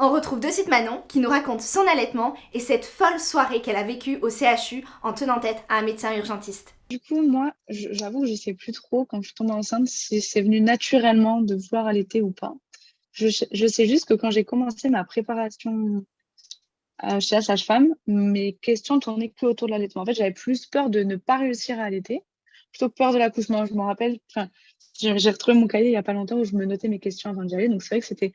On retrouve de suite Manon qui nous raconte son allaitement et cette folle soirée qu'elle a vécue au CHU en tenant tête à un médecin urgentiste. Du coup, moi, j'avoue que je sais plus trop quand je suis tombée enceinte si c'est venu naturellement de vouloir allaiter ou pas. Je sais juste que quand j'ai commencé ma préparation chez la sage-femme, mes questions tournaient que autour de l'allaitement. En fait, j'avais plus peur de ne pas réussir à allaiter plutôt que peur de l'accouchement. Je me rappelle, enfin, j'ai retrouvé mon cahier il y a pas longtemps où je me notais mes questions avant d'y aller. Donc, c'est vrai que c'était.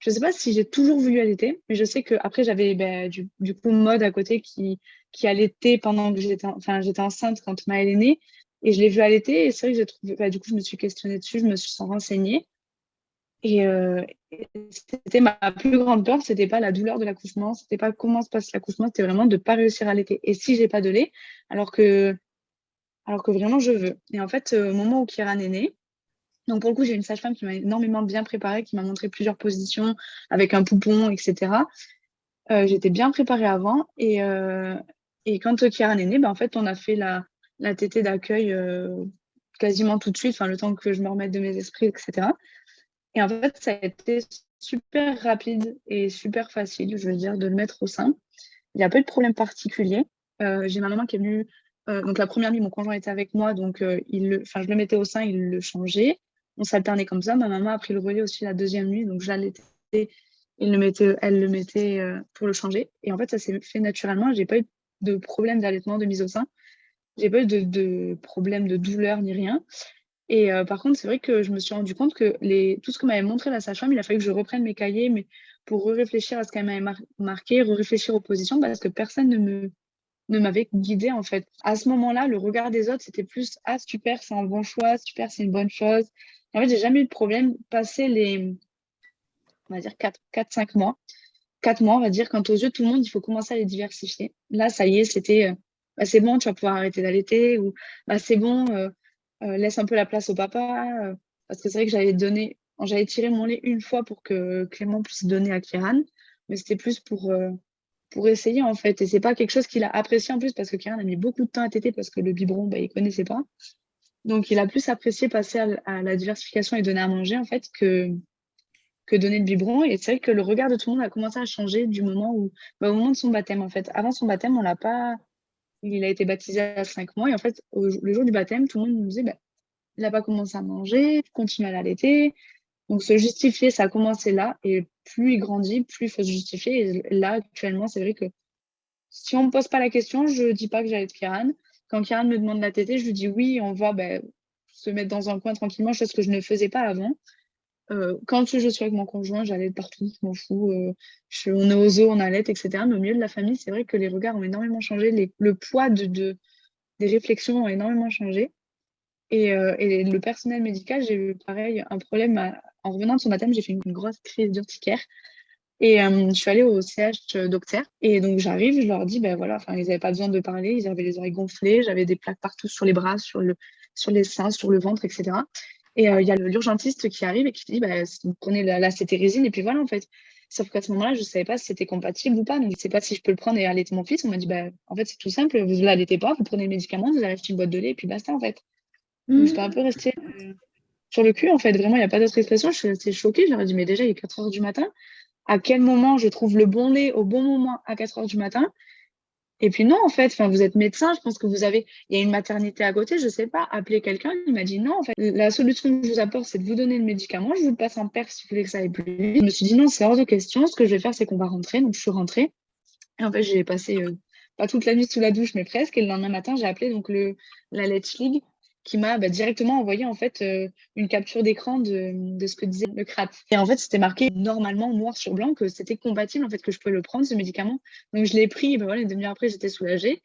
Je sais pas si j'ai toujours voulu allaiter, mais je sais que après j'avais du coup Maude à côté qui allaitait pendant que j'étais enceinte quand Maëlle est née. Et je l'ai vue allaiter. Et c'est vrai que j'ai trouvé. Du coup, je me suis questionnée dessus, je me suis renseignée. Et c'était ma plus grande peur, c'était pas la douleur de l'accouchement, c'était pas comment se passe l'accouchement, c'était vraiment de pas réussir à allaiter. Et si j'ai pas de lait, alors que, alors que vraiment je veux. Et en fait, au moment où Kieran est né, donc pour le coup, j'ai une sage-femme qui m'a énormément bien préparée, qui m'a montré plusieurs positions avec un poupon, etc. J'étais bien préparée avant. Et quand Kieran est né, en fait, on a fait la tétée d'accueil quasiment tout de suite, enfin, le temps que je me remette de mes esprits, etc. Et en fait, ça a été super rapide et super facile, je veux dire, de le mettre au sein. Il n'y a pas eu de problème particulier. J'ai ma maman qui est venue. Donc, la première nuit, mon conjoint était avec moi. Donc, je le mettais au sein, il le changeait. On s'alternait comme ça. Ma maman a pris le relais aussi la deuxième nuit. Donc, j'allaitais. Elle le mettait pour le changer. Et en fait, ça s'est fait naturellement. J'ai pas eu de problème d'allaitement, de mise au sein. J'ai pas eu de problème de douleur ni rien. Et par contre, c'est vrai que je me suis rendu compte que tout ce que m'avait montré la sage-femme, il a fallu que je reprenne mes cahiers, mais pour réfléchir à ce qu'elle m'avait marqué, réfléchir aux positions, parce que personne ne m'avait guidée en fait. À ce moment-là, le regard des autres, c'était plus ah super, c'est un bon choix, super, c'est une bonne chose. En fait, j'ai jamais eu de problème passer on va dire, 4 5 mois. 4 mois, on va dire, quand aux yeux de tout le monde, il faut commencer à les diversifier. Là, ça y est, c'était c'est bon, tu vas pouvoir arrêter d'allaiter, ou c'est bon, laisse un peu la place au papa. Parce que c'est vrai que j'avais tiré mon lait une fois pour que Clément puisse donner à Kiran, mais c'était plus pour essayer en fait. Et c'est pas quelque chose qu'il a apprécié en plus parce que Kiran a mis beaucoup de temps à téter parce que le biberon, il connaissait pas. Donc il a plus apprécié passer à la diversification et donner à manger en fait que donner le biberon. Et c'est vrai que le regard de tout le monde a commencé à changer du moment au moment de son baptême, en fait. Avant son baptême, on l'a pas, il a été baptisé à 5 mois. Et en fait, le jour du baptême, tout le monde nous disait, il n'a pas commencé à manger, continue à l'allaiter. Donc, se justifier, ça a commencé là. Et plus il grandit, plus il faut se justifier. Et là, actuellement, c'est vrai que si on me pose pas la question, je dis pas que j'allais être Kiran. Quand Kiran me demande la tétée, je lui dis oui, on va se mettre dans un coin tranquillement, chose que je ne faisais pas avant. Quand je suis avec mon conjoint, j'allais partout, je m'en fous. On est aux zoo, on allait, etc. Mais au milieu de la famille, c'est vrai que les regards ont énormément changé, le poids des réflexions ont énormément changé. Et le personnel médical, j'ai eu pareil un problème. En revenant de son baptême, j'ai fait une grosse crise d'urticaire. Et je suis allée au CH d'Auxerre. Et donc j'arrive, je leur dis, ben voilà, enfin, ils n'avaient pas besoin de parler, ils avaient les oreilles gonflées, j'avais des plaques partout sur les bras, sur les seins, sur le ventre, etc. Et il y a l'urgentiste qui arrive et qui dit, bah, vous prenez la cétérisine, et puis voilà, en fait. Sauf qu'à ce moment-là, je ne savais pas si c'était compatible ou pas. Donc, je ne sais pas si je peux le prendre et allaiter mon fils. On m'a dit, bah, en fait, c'est tout simple, vous ne l'allaitez pas, vous prenez le médicament, vous allez acheter une boîte de lait, et puis basta, en fait. Donc, j'étais un peu restée sur le cul, en fait. Vraiment, il n'y a pas d'autre expression. Je suis restée choquée. J'aurais dit, mais déjà, il est 4 heures du matin. À quel moment je trouve le bon lait au bon moment à 4 heures du matin? Et puis non, en fait, enfin, vous êtes médecin, je pense que il y a une maternité à côté, je sais pas, appelez quelqu'un. Il m'a dit non, en fait, la solution que je vous apporte, c'est de vous donner le médicament, je vous le passe en père si vous voulez que ça aille plus vite. Je me suis dit non, c'est hors de question. Ce que je vais faire, c'est qu'on va rentrer. Donc je suis rentrée. Et en fait, j'ai passé pas toute la nuit sous la douche, mais presque. Et le lendemain matin, j'ai appelé donc la Let's League qui m'a directement envoyé en fait une capture d'écran de ce que disait le CRAT. Et en fait, c'était marqué normalement noir sur blanc que c'était compatible en fait que je pouvais le prendre ce médicament. Donc je l'ai pris. Et ben voilà, une demi-heure après, j'étais soulagée.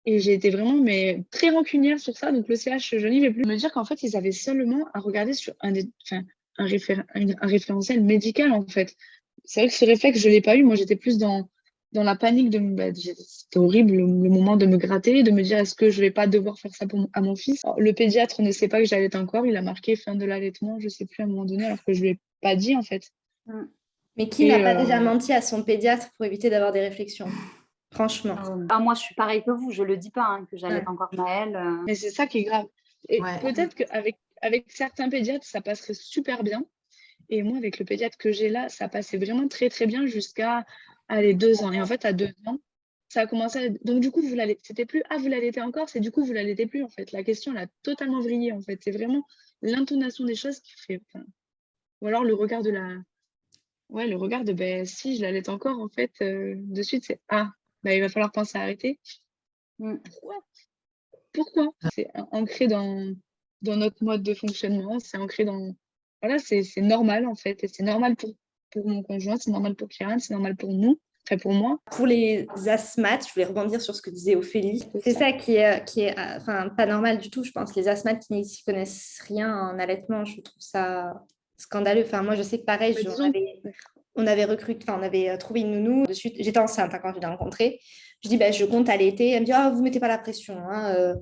Et j'ai été vraiment très rancunière sur ça. Donc le CH, je n'y vais plus. Me dire qu'en fait, ils avaient seulement à regarder sur un référentiel médical en fait. C'est vrai que ce réflexe, je l'ai pas eu. Moi, j'étais plus dans la panique c'était horrible le moment de me gratter, de me dire est-ce que je vais pas devoir faire ça à mon fils. Alors, le pédiatre ne sait pas que j'allais encore, il a marqué fin de l'allaitement, je sais plus à un moment donné, alors que je lui ai pas dit en fait. Mm. Mais qui n'a Et pas déjà menti à son pédiatre pour éviter d'avoir des réflexions? Franchement. Moi, je suis pareil que vous, je le dis pas, hein, que j'allais Ouais. encore Maëlle. mais c'est ça qui est grave. Et Ouais. peut-être qu'avec avec certains pédiatres, ça passerait super bien. Et moi, avec le pédiatre que j'ai là, ça passait vraiment très, très bien jusqu'à les 2 ans. Et en fait, à 2 ans, ça a commencé à... Donc, du coup, vous l'allaitez. C'était plus, ah, vous l'allaitez encore, c'est du coup, vous l'allaitez plus, en fait. La question, elle a totalement vrillé, en fait. C'est vraiment l'intonation des choses qui fait... enfin, ou alors le regard de la... Ouais, le regard de, ben, si, je l'allaite encore, en fait, de suite, c'est, ah, ben, il va falloir penser à arrêter. Mm. Pourquoi? C'est ancré dans notre mode de fonctionnement, c'est ancré dans... Voilà, c'est normal en fait, et c'est normal pour mon conjoint, c'est normal pour Kieran, c'est normal pour nous, enfin pour moi. Pour les asthmates, je voulais rebondir sur ce que disait Ophélie. C'est ça qui est enfin, pas normal du tout, je pense. Les asthmates qui n'y connaissent rien en allaitement, je trouve ça scandaleux. Enfin, moi, je sais que pareil, Mais disons, on avait recruté, enfin, on avait trouvé une nounou. De suite, j'étais enceinte quand je l'ai rencontrée. Je dis, bah, je compte allaiter. Elle me dit, vous mettez pas la pression, hein.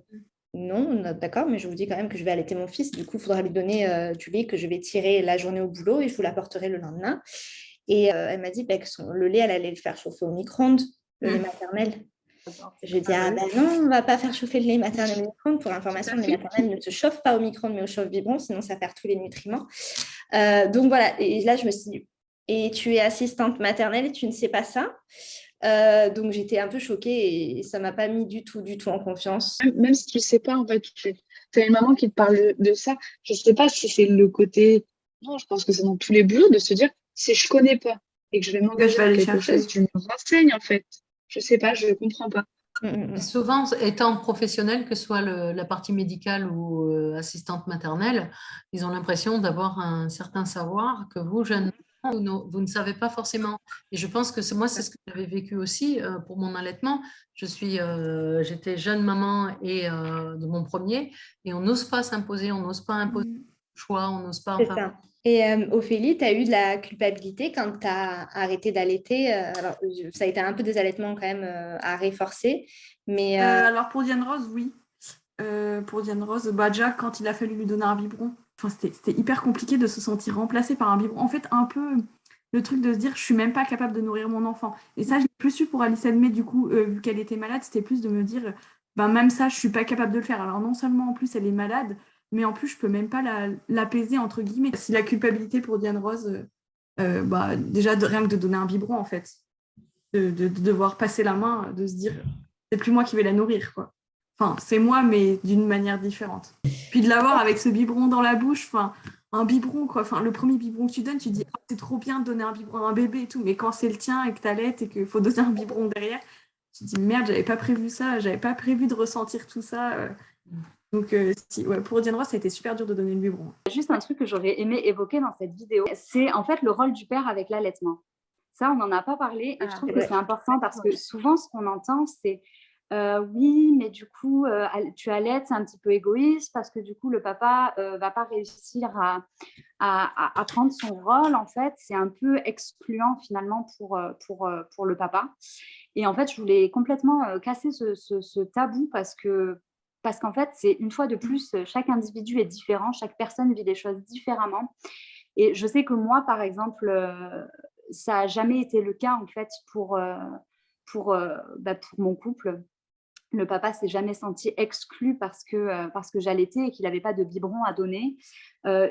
Non, d'accord, mais je vous dis quand même que je vais allaiter mon fils. Du coup, il faudra lui donner du lait que je vais tirer la journée au boulot et je vous l'apporterai le lendemain. Et elle m'a dit que le lait, elle allait le faire chauffer au micro-ondes, le lait maternel. Je lui ai dit, non, on ne va pas faire chauffer le lait maternel au micro-ondes. Pour information, le lait maternel ne se chauffe pas au micro-ondes, mais au chauffe-biberon, sinon ça perd tous les nutriments. Donc voilà, et là, je me suis dit, et tu es assistante maternelle et tu ne sais pas ça. Donc j'étais un peu choquée et ça ne m'a pas mis du tout en confiance. même si tu ne sais pas, en fait, tu as une maman qui te parle de ça, je ne sais pas si c'est le côté... Non, je pense que c'est dans tous les boulots de se dire, si je ne connais pas et que je vais m'engager dans quelque chose, tu me renseignes en fait. Je ne sais pas, je ne comprends pas. Souvent, étant professionnel, que ce soit la partie médicale ou assistante maternelle, ils ont l'impression d'avoir un certain savoir que vous, jeunes, vous ne savez pas forcément. Et je pense que moi, c'est ce que j'avais vécu aussi pour mon allaitement. J'étais jeune maman et de mon premier, et on n'ose pas s'imposer, on n'ose pas imposer le choix, on n'ose pas. C'est ça. Et Ophélie, tu as eu de la culpabilité quand tu as arrêté d'allaiter. Alors, ça a été un peu des allaitements quand même à réforcer. Mais, alors, pour Diane Rose, oui. Pour Diane Rose, déjà, quand il a fallu lui donner un biberon, c'était hyper compliqué de se sentir remplacée par un biberon. En fait, un peu le truc de se dire, je suis même pas capable de nourrir mon enfant. Et ça, je l'ai plus su pour Alice Edmé, du coup, vu qu'elle était malade, c'était plus de me dire, même ça, je suis pas capable de le faire. Alors, non seulement en plus, elle est malade, mais en plus, je peux même pas l'apaiser, entre guillemets. Si la culpabilité pour Diane Rose, déjà, rien que de donner un biberon, en fait, de devoir passer la main, de se dire, c'est plus moi qui vais la nourrir, quoi. Enfin, c'est moi, mais d'une manière différente. Puis de l'avoir avec ce biberon dans la bouche, enfin, un biberon, quoi. Enfin, le premier biberon que tu donnes, tu dis, c'est trop bien de donner un biberon à un bébé et tout, mais quand c'est le tien et que t'allaites et qu'il faut donner un biberon derrière, tu te dis, merde, j'avais pas prévu ça, j'avais pas prévu de ressentir tout ça. Donc, pour Diane Ross, ça a été super dur de donner le biberon. Juste un truc que j'aurais aimé évoquer dans cette vidéo, c'est en fait le rôle du père avec l'allaitement. Ça, on n'en a pas parlé et je trouve que c'est important parce que souvent, ce qu'on entend, c'est oui, mais du coup, tu allaites, c'est un petit peu égoïste parce que du coup, le papa va pas réussir à prendre son rôle. En fait, c'est un peu excluant finalement pour le papa. Et en fait, je voulais complètement casser ce tabou parce qu'en fait, c'est une fois de plus, chaque individu est différent, chaque personne vit les choses différemment. Et je sais que moi, par exemple, ça n'a jamais été le cas en fait pour mon couple. Le papa s'est jamais senti exclu parce que j'allaitais et qu'il n'avait pas de biberon à donner.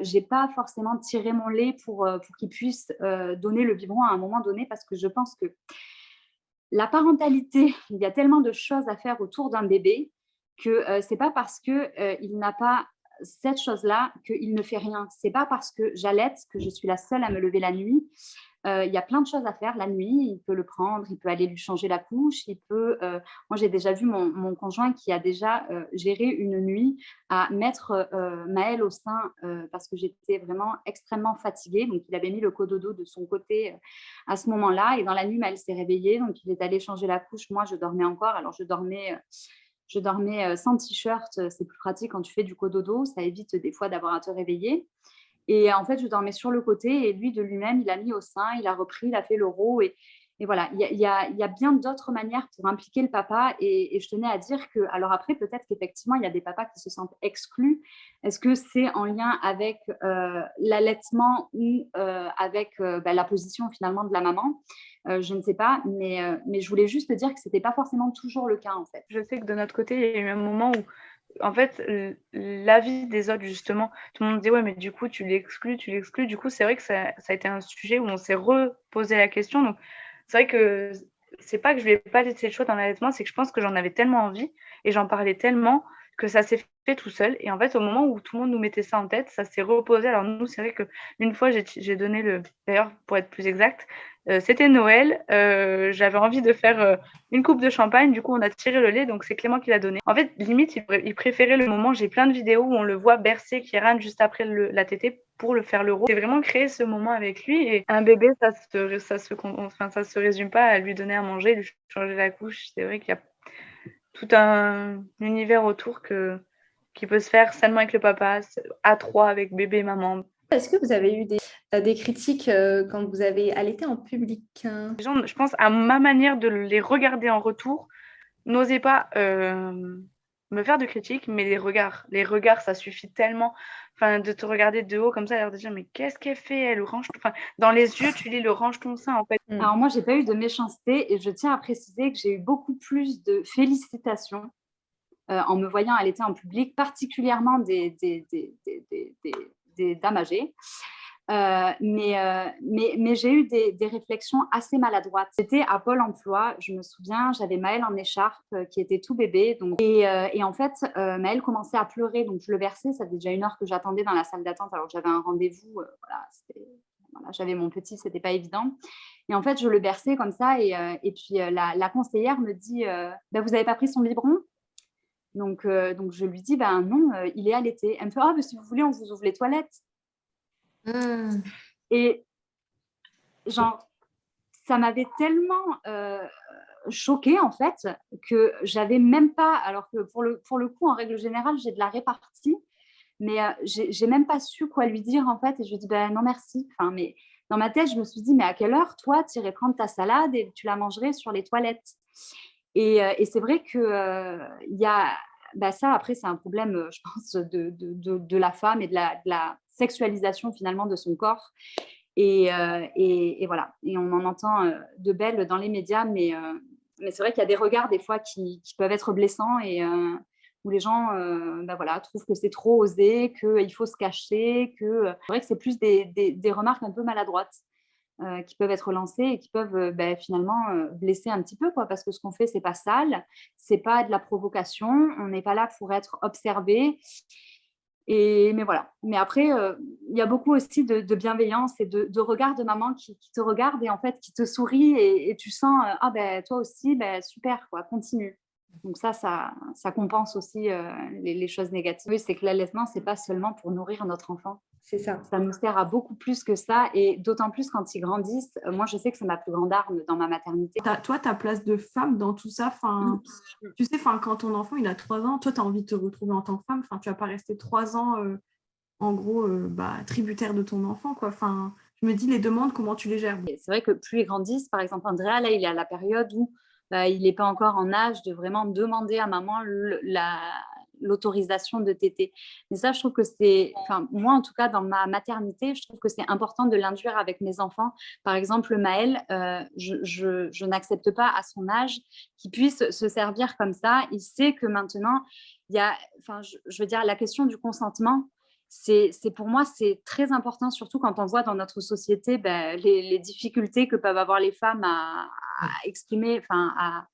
J'ai pas forcément tiré mon lait pour qu'il puisse donner le biberon à un moment donné parce que je pense que la parentalité, il y a tellement de choses à faire autour d'un bébé que c'est pas parce que il n'a pas cette chose-là qu'il ne fait rien. C'est pas parce que j'allaite que je suis la seule à me lever la nuit. Il y a plein de choses à faire la nuit. Il peut le prendre, il peut aller lui changer la couche. Moi, j'ai déjà vu mon conjoint qui a déjà géré une nuit à mettre Maëlle au sein parce que j'étais vraiment extrêmement fatiguée. Donc, il avait mis le cododo de son côté à ce moment-là. Et dans la nuit, Maëlle s'est réveillée. Donc, il est allé changer la couche. Moi, je dormais encore. Alors, je dormais sans t-shirt. C'est plus pratique quand tu fais du cododo. Ça évite des fois d'avoir à te réveiller. Et en fait, je dormais sur le côté et lui, de lui-même, il a mis au sein, il a repris, il a fait l'euro. Et voilà, il y a bien d'autres manières pour impliquer le papa. Et je tenais à dire que, alors après, peut-être qu'effectivement, il y a des papas qui se sentent exclus. Est-ce que c'est en lien avec l'allaitement ou avec la position finalement de la maman? Je ne sais pas, mais je voulais juste te dire que ce n'était pas forcément toujours le cas en fait. Je sais que de notre côté, il y a eu un moment où en fait, l'avis des autres, justement, tout le monde dit, ouais, mais du coup, tu l'exclus, tu l'exclus. Du coup, c'est vrai que ça a été un sujet où on s'est reposé la question. Donc, c'est vrai que c'est pas que je lui ai pas laissé le choix dans l'allaitement, c'est que je pense que j'en avais tellement envie et j'en parlais tellement que ça s'est fait tout seul. Et en fait, au moment où tout le monde nous mettait ça en tête, ça s'est reposé. Alors, nous, c'est vrai qu'une fois, j'ai donné d'ailleurs, pour être plus exact, c'était Noël. J'avais envie de faire une coupe de champagne. Du coup, on a tiré le lait. Donc, c'est Clément qui l'a donné. En fait, limite, il préférait le moment. J'ai plein de vidéos où on le voit bercer Kieran juste après la tétée pour le faire l'euro. J'ai vraiment créé ce moment avec lui. Et un bébé, ça se résume pas à lui donner à manger, lui changer la couche. C'est vrai qu'il y a tout un univers autour qui peut se faire seulement avec le papa, à trois avec bébé et maman. Est-ce que vous avez eu des critiques quand vous avez allaité en public? Les gens, je pense, à ma manière de les regarder en retour, n'osaient pas me faire de critiques, mais les regards, ça suffit tellement. Enfin, de te regarder de haut comme ça, et de dire mais qu'est-ce qu'elle fait elle, enfin, dans les yeux, tu lis le range ton sein en fait. Alors moi, j'ai pas eu de méchanceté et je tiens à préciser que j'ai eu beaucoup plus de félicitations en me voyant allaiter en public, particulièrement des dames âgées. Mais j'ai eu des réflexions assez maladroites. C'était à Pôle emploi, je me souviens, j'avais Maëlle en écharpe qui était tout bébé. Et en fait, Maëlle commençait à pleurer, donc je le versais. Ça faisait déjà 1 heure que j'attendais dans la salle d'attente alors que j'avais un rendez-vous. Voilà, j'avais mon petit, c'était pas évident. Et en fait, je le versais comme ça. Et puis la conseillère me dit bah, vous n'avez pas pris son biberon? Donc je lui dis ben non, il est allaité. Elle me fait ah, mais si vous voulez, on vous ouvre les toilettes. Et genre, ça m'avait tellement choquée en fait que j'avais même pas, alors que pour le coup, en règle générale, j'ai de la répartie, mais j'ai même pas su quoi lui dire en fait. Et je lui dis ben non merci. Enfin, mais dans ma tête, je me suis dit mais à quelle heure toi tu irais prendre ta salade et tu la mangerais sur les toilettes? Et c'est vrai que il y a bah ça après c'est un problème, je pense de la femme et de la sexualisation finalement de son corps. Et voilà. Et on en entend de belles dans les médias, mais c'est vrai qu'il y a des regards des fois qui peuvent être blessants et où les gens bah voilà, trouvent que c'est trop osé, qu'il faut se cacher, c'est vrai que c'est plus des remarques un peu maladroites qui peuvent être lancées et qui peuvent bah, finalement blesser un petit peu, quoi, parce que ce qu'on fait, c'est pas sale, c'est pas de la provocation, on n'est pas là pour être observé. Mais voilà. Mais après, il y a beaucoup aussi de bienveillance et de regard de maman qui te regarde et en fait qui te sourit et tu sens ah ben toi aussi, ben super, quoi, continue. Donc ça compense aussi les choses négatives. Oui, c'est que l'allaitement, c'est pas seulement pour nourrir notre enfant. C'est ça. Ça nous sert à beaucoup plus que ça et d'autant plus quand ils grandissent. Moi, je sais que c'est ma plus grande arme dans ma maternité. Toi, ta place de femme dans tout ça, tu sais, quand ton enfant il a 3 ans, toi, tu as envie de te retrouver en tant que femme. Tu vas pas rester 3 ans, en gros, tributaire de ton enfant, quoi. Je me dis, les demandes, comment tu les gères? C'est vrai que plus ils grandissent, par exemple, Andrea, là, il est à la période où il n'est pas encore en âge de vraiment demander à maman l'autorisation de téter. Mais ça, je trouve que moi en tout cas, dans ma maternité, je trouve que c'est important de l'induire avec mes enfants. Par exemple, Maël, je n'accepte pas à son âge qu'il puisse se servir comme ça. Il sait que maintenant, il y a, je veux dire, la question du consentement, pour moi, c'est très important, surtout quand on voit dans notre société les difficultés que peuvent avoir les femmes à exprimer, à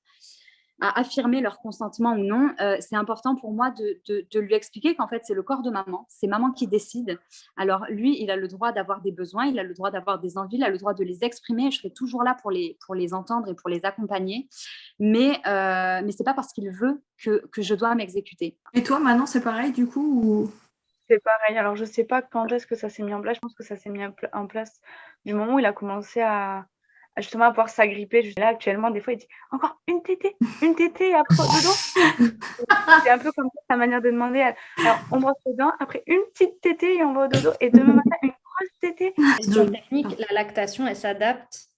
affirmer leur consentement ou non. C'est important pour moi de lui expliquer qu'en fait, c'est le corps de maman. C'est maman qui décide. Alors, lui, il a le droit d'avoir des besoins, il a le droit d'avoir des envies, il a le droit de les exprimer. Je serai toujours là pour les entendre et pour les accompagner. Mais ce n'est pas parce qu'il veut que je dois m'exécuter. Et toi, Manon, c'est pareil, du coup ou... C'est pareil. Alors, je ne sais pas quand est-ce que ça s'est mis en place. Je pense que ça s'est mis en place du moment où il a commencé à justement à pouvoir s'agripper. Là, actuellement, des fois, il dit encore une tétée et après dodo. C'est un peu comme ça, sa manière de demander. Alors, on brosse les dents, après une petite tétée et on va au dodo. Et demain matin, une grosse tétée. Question technique, la lactation, elle s'adapte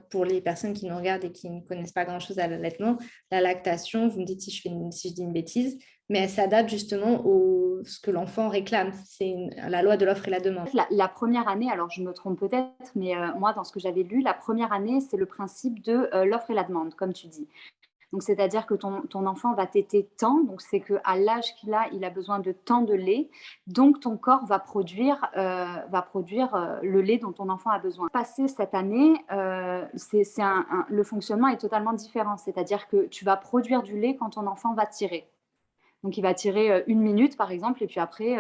pour les personnes qui nous regardent et qui ne connaissent pas grand-chose à l'allaitement. La lactation, vous me dites si je dis une bêtise, mais elle s'adapte justement à ce que l'enfant réclame. C'est la loi de l'offre et la demande. La première année, alors je me trompe peut-être, mais moi, dans ce que j'avais lu, la première année, c'est le principe de l'offre et la demande, comme tu dis. Donc, c'est-à-dire que ton enfant va téter tant, donc c'est qu'à l'âge qu'il a, il a besoin de tant de lait, donc ton corps va produire le lait dont ton enfant a besoin. Passé cette année, le fonctionnement est totalement différent, c'est-à-dire que tu vas produire du lait quand ton enfant va tirer. Donc, il va tirer 1 minute, par exemple, et puis après,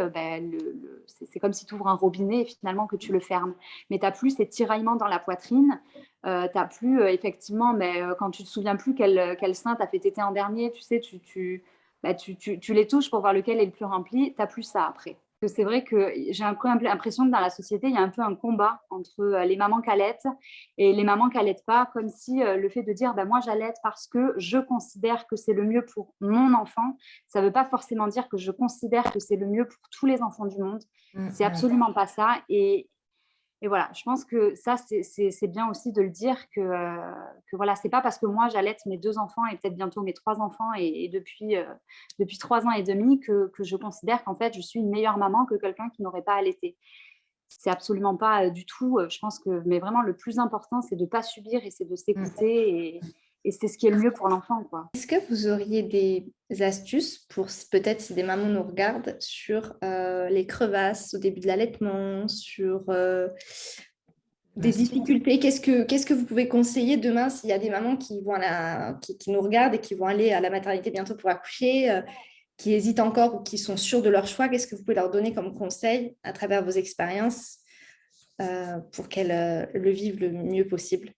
c'est comme si tu ouvres un robinet et finalement que tu le fermes. Mais tu n'as plus ces tiraillements dans la poitrine. Tu n'as plus, effectivement, quand tu ne te souviens plus quel sein t'a fait téter en dernier, tu sais, tu les touches pour voir lequel est le plus rempli. Tu n'as plus ça après. C'est vrai que j'ai un peu l'impression que dans la société, il y a un peu un combat entre les mamans qui allaitent et les mamans qui n'allaitent pas, comme si le fait de dire moi j'allaite parce que je considère que c'est le mieux pour mon enfant, ça ne veut pas forcément dire que je considère que c'est le mieux pour tous les enfants du monde. C'est absolument pas ça. Et voilà, je pense que ça, c'est bien aussi de le dire que voilà, c'est pas parce que moi j'allaite mes 2 enfants et peut-être bientôt mes 3 enfants et depuis 3 ans et demi que je considère qu'en fait je suis une meilleure maman que quelqu'un qui n'aurait pas allaité. C'est absolument pas du tout. Je pense que, mais vraiment, le plus important, c'est de ne pas subir et c'est de s'écouter et c'est ce qui est le mieux pour l'enfant, quoi. Est-ce que vous auriez des astuces pour peut-être si des mamans nous regardent sur les crevasses au début de l'allaitement, sur des difficultés? Qu'est-ce que vous pouvez conseiller demain s'il y a des mamans qui nous regardent et qui vont aller à la maternité bientôt pour accoucher, qui hésitent encore ou qui sont sûrs de leur choix? Qu'est-ce que vous pouvez leur donner comme conseil à travers vos expériences pour qu'elles le vivent le mieux possible?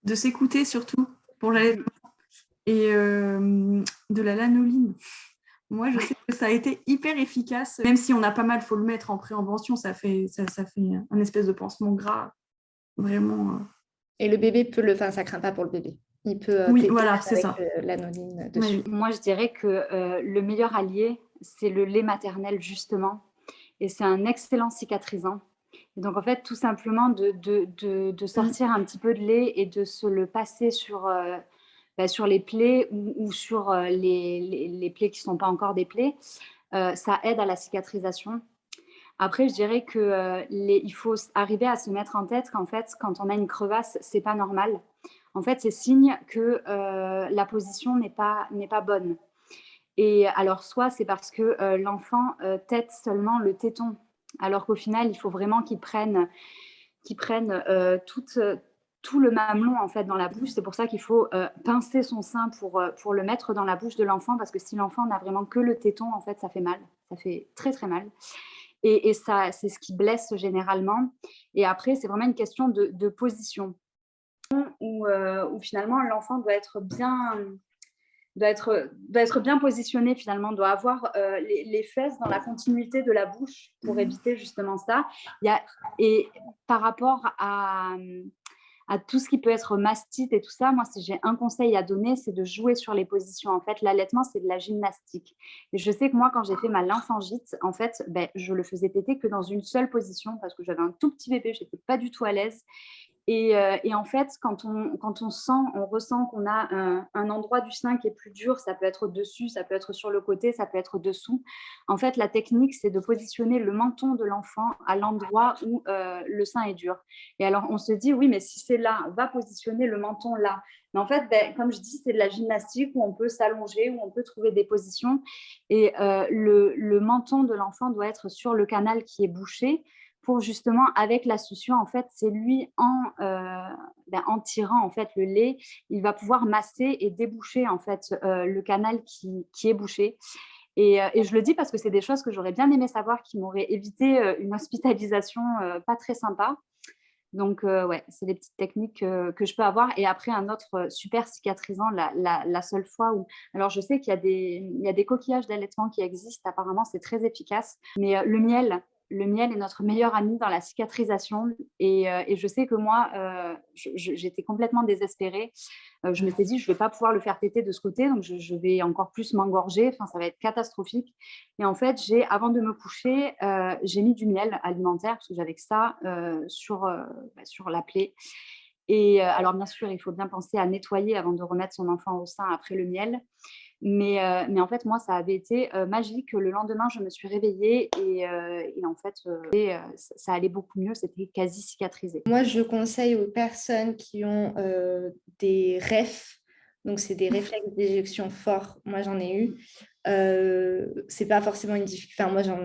De s'écouter surtout pour l'allaitement. Et de la lanoline. Moi, je sais que ça a été hyper efficace, même si on a pas mal, il faut le mettre en prévention, ça fait un espèce de pansement gras, vraiment. Et le bébé peut ça craint pas pour le bébé. Il peut oui, voilà, c'est avec ça. l'anoline dessus. Oui. Moi, je dirais que le meilleur allié, c'est le lait maternel, justement. Et c'est un excellent cicatrisant. Et donc, en fait, tout simplement de sortir un petit peu de lait et de se le passer sur les plaies ou sur les plaies qui ne sont pas encore des plaies, ça aide à la cicatrisation. Après, je dirais qu'il faut arriver à se mettre en tête qu'en fait, quand on a une crevasse, ce n'est pas normal. En fait, c'est signe que la position n'est pas bonne. Et alors, soit c'est parce que l'enfant tète seulement le téton, alors qu'au final, il faut vraiment qu'il prenne tout le mamelon en fait dans la bouche. C'est pour ça qu'il faut pincer son sein pour le mettre dans la bouche de l'enfant, parce que si l'enfant n'a vraiment que le téton, en fait, ça fait mal. Ça fait très, très mal. Et ça, c'est ce qui blesse généralement. Et après, c'est vraiment une question de position où finalement, l'enfant doit être bien positionné finalement, doit avoir les fesses dans la continuité de la bouche pour éviter justement ça. Et par rapport à tout ce qui peut être mastite et tout ça, moi, si j'ai un conseil à donner, c'est de jouer sur les positions. En fait, l'allaitement, c'est de la gymnastique. Et je sais que moi, quand j'ai fait ma lymphangite, en fait, je le faisais téter que dans une seule position parce que j'avais un tout petit bébé, je n'étais pas du tout à l'aise. Et en fait, quand on ressent qu'on a un endroit du sein qui est plus dur, ça peut être au-dessus, ça peut être sur le côté, ça peut être dessous. En fait, la technique, c'est de positionner le menton de l'enfant à l'endroit où le sein est dur. Et alors, on se dit, oui, mais si c'est là, va positionner le menton là. Mais en fait, comme je dis, c'est de la gymnastique où on peut s'allonger, où on peut trouver des positions. Et le menton de l'enfant doit être sur le canal qui est bouché, pour justement, avec la succion, en fait, c'est lui en tirant en fait le lait, il va pouvoir masser et déboucher en fait le canal qui est bouché. Et je le dis parce que c'est des choses que j'aurais bien aimé savoir, qui m'auraient évité une hospitalisation pas très sympa. Donc, ouais, c'est des petites techniques que je peux avoir. Et après, un autre super cicatrisant, la seule fois où… Alors, je sais qu'il y a des coquillages d'allaitement qui existent. Apparemment, c'est très efficace. Mais le miel est notre meilleur ami dans la cicatrisation. Et je sais que moi, j'étais complètement désespérée. Je m'étais dit, je ne vais pas pouvoir le faire téter de ce côté, donc je vais encore plus m'engorger. Enfin, ça va être catastrophique. Et en fait, avant de me coucher, j'ai mis du miel alimentaire, parce que j'avais que ça sur la plaie. Et alors, bien sûr, il faut bien penser à nettoyer avant de remettre son enfant au sein après le miel. Mais en fait, moi, ça avait été magique. Le lendemain, je me suis réveillée et en fait, ça allait beaucoup mieux. C'était quasi cicatrisé. Moi, je conseille aux personnes qui ont des REF, Donc, c'est des réflexes d'éjection forts. Moi, j'en ai eu. C'est pas forcément une difficulté. Enfin,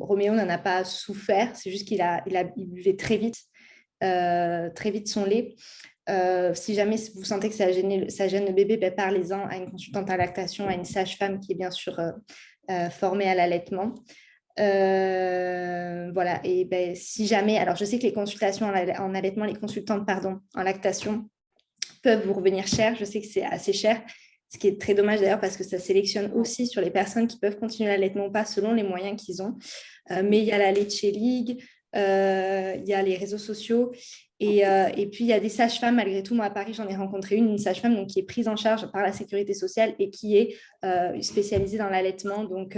Roméo n'en a pas souffert. C'est juste il buvait très vite son lait. Si jamais vous sentez que ça gêne le bébé, ben, parlez-en à une consultante à lactation, à une sage-femme qui est bien sûr formée à l'allaitement. Voilà. Et ben, si jamais, alors je sais que les consultations en allaitement, les consultantes, pardon, en lactation peuvent vous revenir cher. Je sais que c'est assez cher, ce qui est très dommage d'ailleurs parce que ça sélectionne aussi sur les personnes qui peuvent continuer l'allaitement ou pas selon les moyens qu'ils ont. Mais il y a la Leche League, il y a les réseaux sociaux et puis il y a des sages-femmes. Malgré tout, moi à Paris, j'en ai rencontré une sage-femme donc, qui est prise en charge par la sécurité sociale et qui est spécialisée dans l'allaitement. Donc,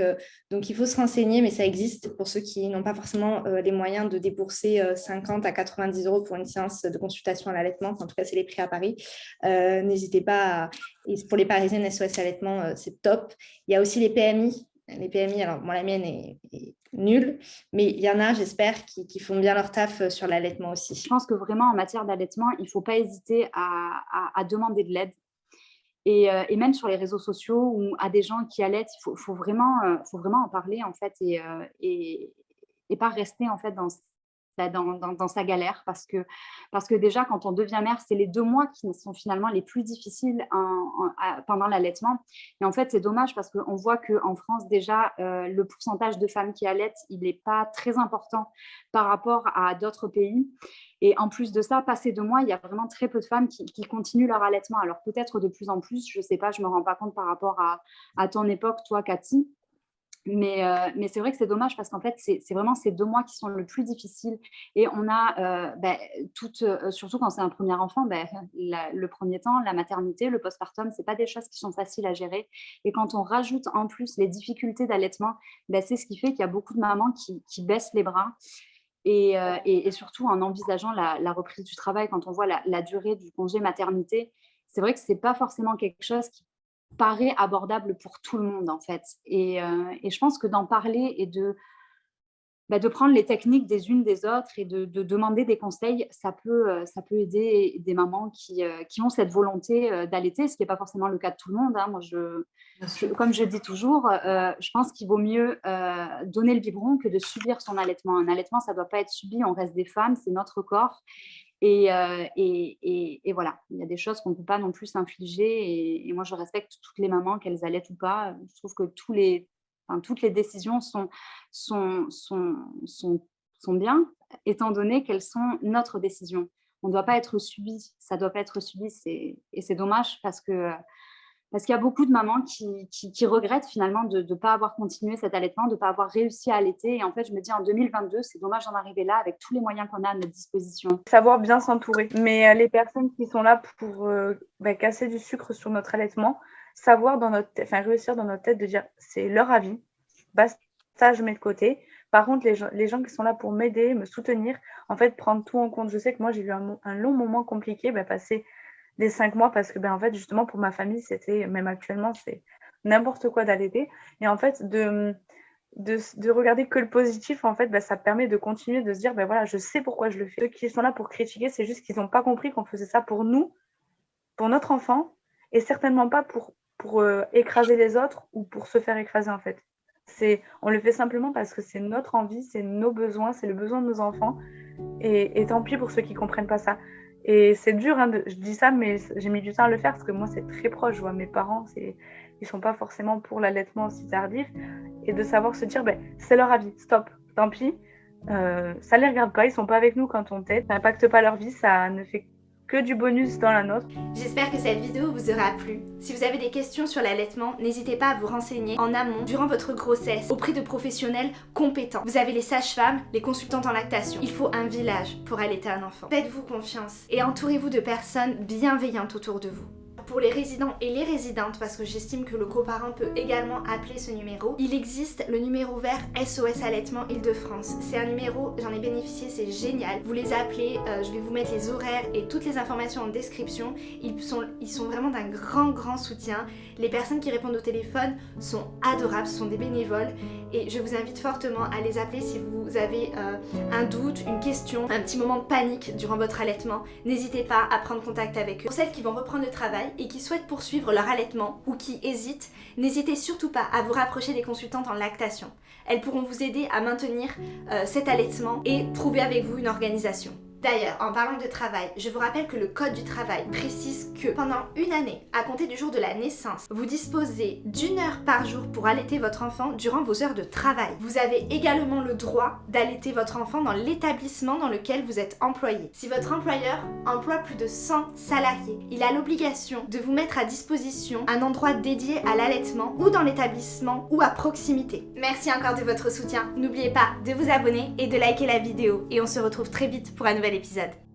il faut se renseigner, mais ça existe pour ceux qui n'ont pas forcément les moyens de débourser 50 à 90 € pour une séance de consultation à l'allaitement. En tout cas, c'est les prix à Paris. N'hésitez pas Et pour les Parisiennes, SOS Allaitement, c'est top. Il y a aussi les PMI. Les PMI, alors moi, la mienne est nulle, mais il y en a, j'espère, qui font bien leur taf sur l'allaitement aussi. Je pense que vraiment, en matière d'allaitement, il ne faut pas hésiter à demander de l'aide. Et même sur les réseaux sociaux ou à des gens qui allaitent, il faut vraiment en parler, en fait, et pas rester, en fait, dans sa galère parce que déjà quand on devient mère, c'est les 2 mois qui sont finalement les plus difficiles pendant l'allaitement. Et en fait, c'est dommage parce qu'on voit qu'en France déjà, le pourcentage de femmes qui allaitent, il n'est pas très important par rapport à d'autres pays. Et en plus de ça, passé 2 mois, il y a vraiment très peu de femmes qui continuent leur allaitement. Alors peut-être de plus en plus, je ne sais pas, je ne me rends pas compte par rapport à ton époque, toi, Cathy. Mais c'est vrai que c'est dommage parce qu'en fait, c'est vraiment ces 2 mois qui sont le plus difficiles. Et on a, surtout quand c'est un premier enfant, le premier temps, la maternité, le postpartum, ce n'est pas des choses qui sont faciles à gérer. Et quand on rajoute en plus les difficultés d'allaitement, c'est ce qui fait qu'il y a beaucoup de mamans qui baissent les bras. Et surtout en envisageant la reprise du travail, quand on voit la durée du congé maternité, c'est vrai que ce n'est pas forcément quelque chose qui paraît abordable pour tout le monde en fait. Et je pense que d'en parler et de prendre les techniques des unes des autres et de demander des conseils, ça peut aider des mamans qui ont cette volonté d'allaiter, ce qui n'est pas forcément le cas de tout le monde. Hein. Moi, comme je dis toujours, je pense qu'il vaut mieux donner le biberon que de subir son allaitement. Un allaitement, ça ne doit pas être subi, on reste des femmes, c'est notre corps. Et voilà, il y a des choses qu'on ne peut pas non plus s'infliger. Et moi, je respecte toutes les mamans, qu'elles allaitent ou pas. Je trouve que toutes les décisions sont bien, étant donné qu'elles sont notre décision. On ne doit pas être subi. Ça ne doit pas être subi. Et c'est dommage parce qu'il y a beaucoup de mamans qui regrettent finalement de ne pas avoir continué cet allaitement, de ne pas avoir réussi à allaiter. Et en fait, je me dis en 2022, c'est dommage d'en arriver là avec tous les moyens qu'on a à notre disposition. Savoir bien s'entourer. Mais les personnes qui sont là pour casser du sucre sur notre allaitement, savoir réussir dans notre tête de dire c'est leur avis, ça je mets de côté. Par contre, les gens qui sont là pour m'aider, me soutenir, en fait, prendre tout en compte. Je sais que moi, j'ai eu un long moment compliqué, passer les 5 mois parce que en fait justement pour ma famille c'était, même actuellement c'est n'importe quoi d'allaiter, et en fait de regarder que le positif, en fait ça permet de continuer, de se dire voilà, je sais pourquoi je le fais. Ceux qui sont là pour critiquer, c'est juste qu'ils n'ont pas compris qu'on faisait ça pour nous, pour notre enfant, et certainement pas pour écraser les autres ou pour se faire écraser. En fait, on le fait simplement parce que c'est notre envie, c'est nos besoins, c'est le besoin de nos enfants, et tant pis pour ceux qui comprennent pas ça. Et c'est dur, hein, je dis ça, mais j'ai mis du temps à le faire parce que moi, c'est très proche. Je vois mes parents, ils ne sont pas forcément pour l'allaitement aussi tardif. Et de savoir se dire, c'est leur avis, stop, tant pis. Ça ne les regarde pas, ils ne sont pas avec nous quand on t'aide. Ça n'impacte pas leur vie, ça ne fait que du bonus dans la nôtre. J'espère que cette vidéo vous aura plu. Si vous avez des questions sur l'allaitement, n'hésitez pas à vous renseigner en amont durant votre grossesse auprès de professionnels compétents. Vous avez les sages-femmes, les consultantes en lactation. Il faut un village pour allaiter un enfant. Faites-vous confiance et entourez-vous de personnes bienveillantes autour de vous. Pour les résidents et les résidentes, parce que j'estime que le coparent peut également appeler ce numéro, il existe le numéro vert SOS Allaitement Île-de-France. C'est un numéro, j'en ai bénéficié, c'est génial. Vous les appelez, je vais vous mettre les horaires et toutes les informations en description. Ils sont vraiment d'un grand soutien. Les personnes qui répondent au téléphone sont adorables, ce sont des bénévoles, et je vous invite fortement à les appeler si vous avez un doute, une question, un petit moment de panique durant votre allaitement. N'hésitez pas à prendre contact avec eux. Pour celles qui vont reprendre le travail, et qui souhaitent poursuivre leur allaitement ou qui hésitent, n'hésitez surtout pas à vous rapprocher des consultantes en lactation. Elles pourront vous aider à maintenir cet allaitement et trouver avec vous une organisation. D'ailleurs, en parlant de travail, je vous rappelle que le Code du travail précise que pendant une année, à compter du jour de la naissance, vous disposez d'1 heure par jour pour allaiter votre enfant durant vos heures de travail. Vous avez également le droit d'allaiter votre enfant dans l'établissement dans lequel vous êtes employé. Si votre employeur emploie plus de 100 salariés, il a l'obligation de vous mettre à disposition un endroit dédié à l'allaitement ou dans l'établissement ou à proximité. Merci encore de votre soutien. N'oubliez pas de vous abonner et de liker la vidéo et on se retrouve très vite pour un nouvel épisode.